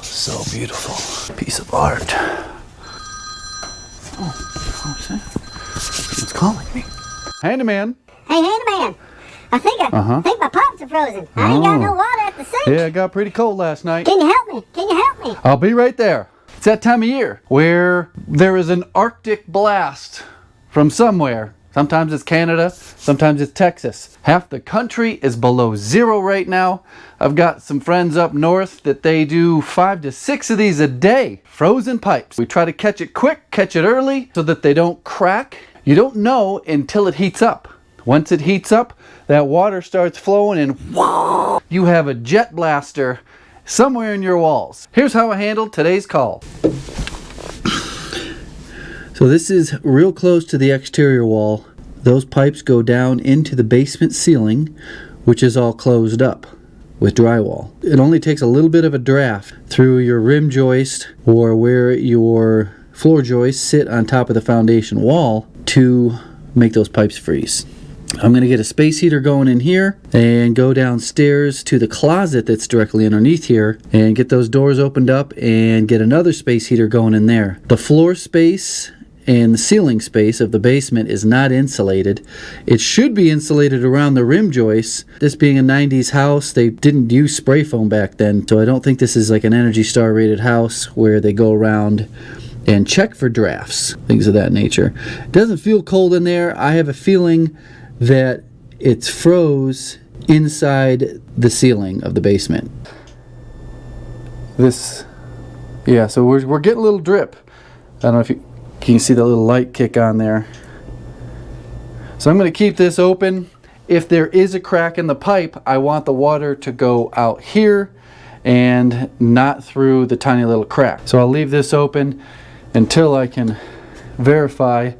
So beautiful. Piece of art. Oh, see? Someone's calling me. Handyman. Hey, Handyman. I think my pipes are frozen. I ain't got no water at the sink. Yeah, it got pretty cold last night. Can you help me? Can you help me? I'll be right there. It's that time of year where there is an Arctic blast from somewhere. Sometimes it's Canada, sometimes it's Texas. Half the country is below zero right now. I've got some friends up north that they do 5 to 6 of these a day. Frozen pipes. We try to catch it quick, catch it early so that they don't crack. You don't know until it heats up. Once it heats up, that water starts flowing and whoa, you have a jet blaster somewhere in your walls. Here's how I handled today's call. So this is real close to the exterior wall. Those pipes go down into the basement ceiling, which is all closed up with drywall. It only takes a little bit of a draft through your rim joist or where your floor joists sit on top of the foundation wall to make those pipes freeze. I'm going to get a space heater going in here and go downstairs to the closet that's directly underneath here and get those doors opened up and get another space heater going in there. The floor space and the ceiling space of the basement is not insulated. It should be insulated around the rim joists. This being a 90s house, they didn't use spray foam back then, so I don't think this is like an Energy Star rated house where they go around and check for drafts, things of that nature. It doesn't feel cold in there. I have a feeling that it's froze inside the ceiling of the basement. So we're getting a little drip. I don't know if you can see the little light kick on there. So I'm going to keep this open. If there is a crack in the pipe, I want the water to go out here and not through the tiny little crack. So I'll leave this open until I can verify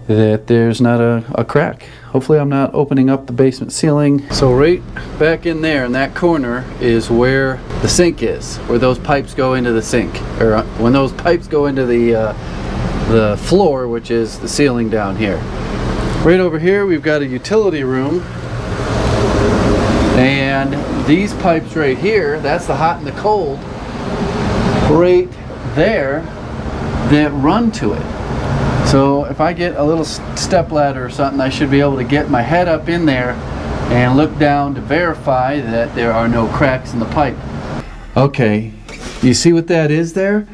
that there's not a crack. Hopefully I'm not opening up the basement ceiling. So right back in there in that corner is where the sink is, where those pipes go into the sink, or when those pipes go into the floor, which is the ceiling down here. Right over here we've got a utility room, and these pipes right here, that's the hot and the cold right there that run to it. So if I get a little step ladder or something, I should be able to get my head up in there and look down to verify that there are no cracks in the pipe. Okay, you see what that is there?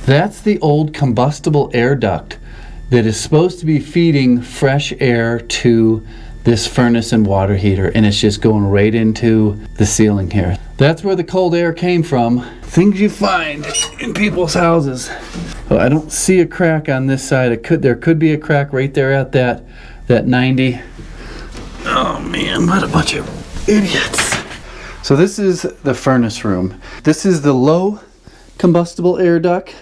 That's the old combustible air duct that is supposed to be feeding fresh air to this furnace and water heater, and it's just going right into the ceiling here. That's where the cold air came from. Things you find in people's houses. Well, I don't see a crack on this side. There could be a crack right there at that 90. Oh man, what a bunch of idiots. So this is the furnace room. This is the low combustible air duct,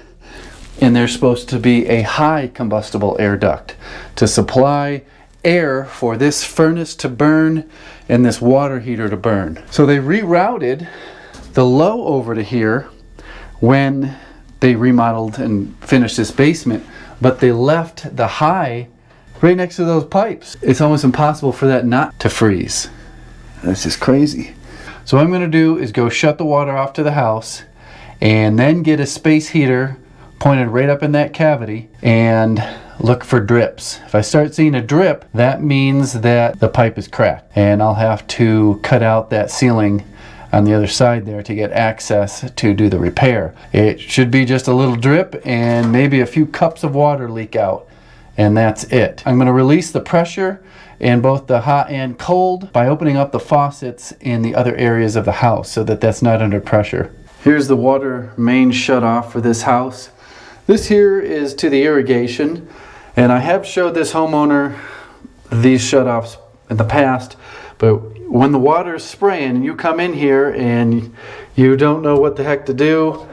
and there's supposed to be a high combustible air duct to supply air for this furnace to burn and this water heater to burn. So they rerouted the low over to here when they remodeled and finished this basement, but they left the high right next to those pipes. It's almost impossible for that not to freeze. That's just crazy. So what I'm going to do is go shut the water off to the house and then get a space heater pointed right up in that cavity and look for drips. If I start seeing a drip, that means that the pipe is cracked, and I'll have to cut out that ceiling on the other side there to get access to do the repair. It should be just a little drip and maybe a few cups of water leak out, and that's it. I'm going to release the pressure in both the hot and cold by opening up the faucets in the other areas of the house so that that's not under pressure. Here's the water main shut off for this house. This here is to the irrigation, and I have showed this homeowner these shutoffs in the past, but when the water is spraying and you come in here and you don't know what the heck to do,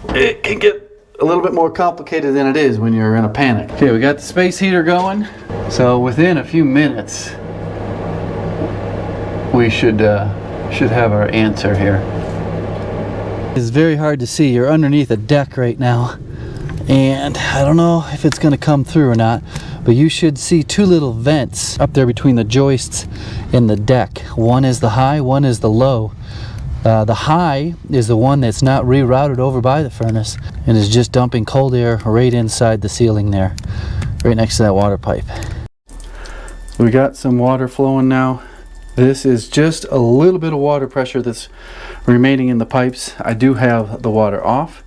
it can get a little bit more complicated than it is when you're in a panic. Okay, we got the space heater going, so within a few minutes we should have our answer here. It's very hard to see. You're underneath a deck right now, and I don't know if it's going to come through or not, but you should see two little vents up there between the joists and the deck. One is the high, one is the low. The high is the one that's not rerouted over by the furnace and is just dumping cold air right inside the ceiling there, right next to that water pipe. We got some water flowing now. This is just a little bit of water pressure that's remaining in the pipes. I do have the water off,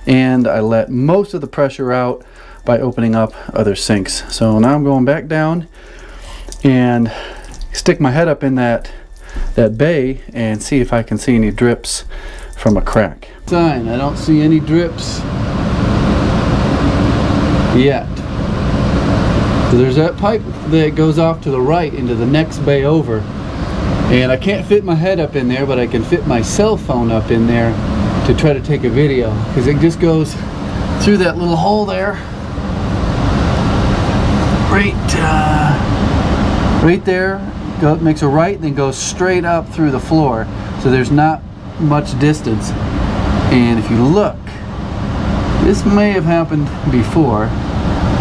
and I let most of the pressure out by opening up other sinks. So now I'm going back down and stick my head up in that bay and see if I can see any drips from a crack. Sign, I don't see any drips yet. So there's that pipe that goes off to the right into the next bay over, and I can't fit my head up in there, but I can fit my cell phone up in there to try to take a video, because it just goes through that little hole there, right there. Makes a right, then goes straight up through the floor, so there's not much distance. And if you look, this may have happened before.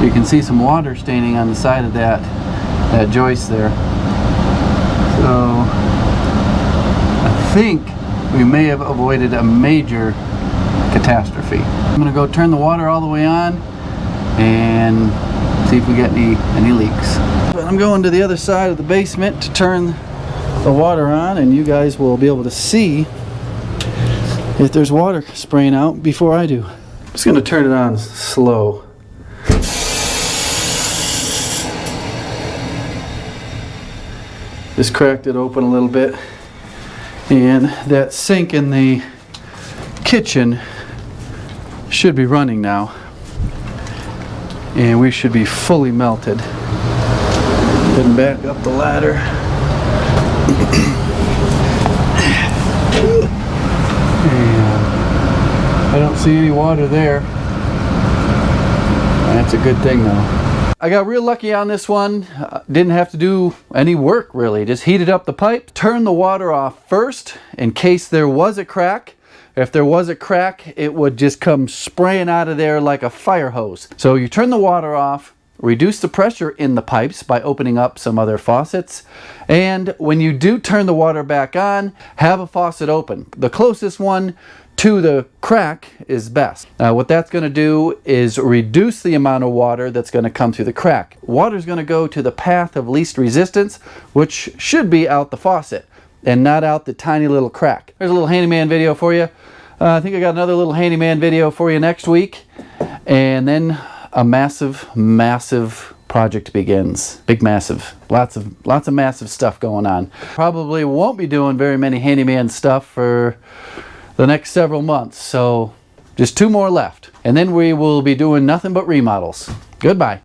You can see some water staining on the side of that joist there. So I think we may have avoided a major catastrophe. I'm gonna go turn the water all the way on and see if we get any leaks. But I'm going to the other side of the basement to turn the water on, and you guys will be able to see if there's water spraying out before I do. I'm just going to turn it on slow. Just cracked it open a little bit, and that sink in the kitchen should be running now, and we should be fully melted. Getting back up the ladder. And I don't see any water there. That's a good thing though. I got real lucky on this one. Didn't have to do any work really. Just heated up the pipe, turned the water off first in case there was a crack. If there was a crack, it would just come spraying out of there like a fire hose. So you turn the water off, reduce the pressure in the pipes by opening up some other faucets, and when you do turn the water back on, have a faucet open. The closest one to the crack is best. What that's going to do is reduce the amount of water that's going to come through the crack. Water is going to go to the path of least resistance, which should be out the faucet and not out the tiny little crack. There's a little handyman video for you. I think I got another little handyman video for you next week, and then a massive project begins. Big massive. Lots of massive stuff going on. Probably won't be doing very many handyman stuff for the next several months, so just 2 more left, and then we will be doing nothing but remodels. Goodbye.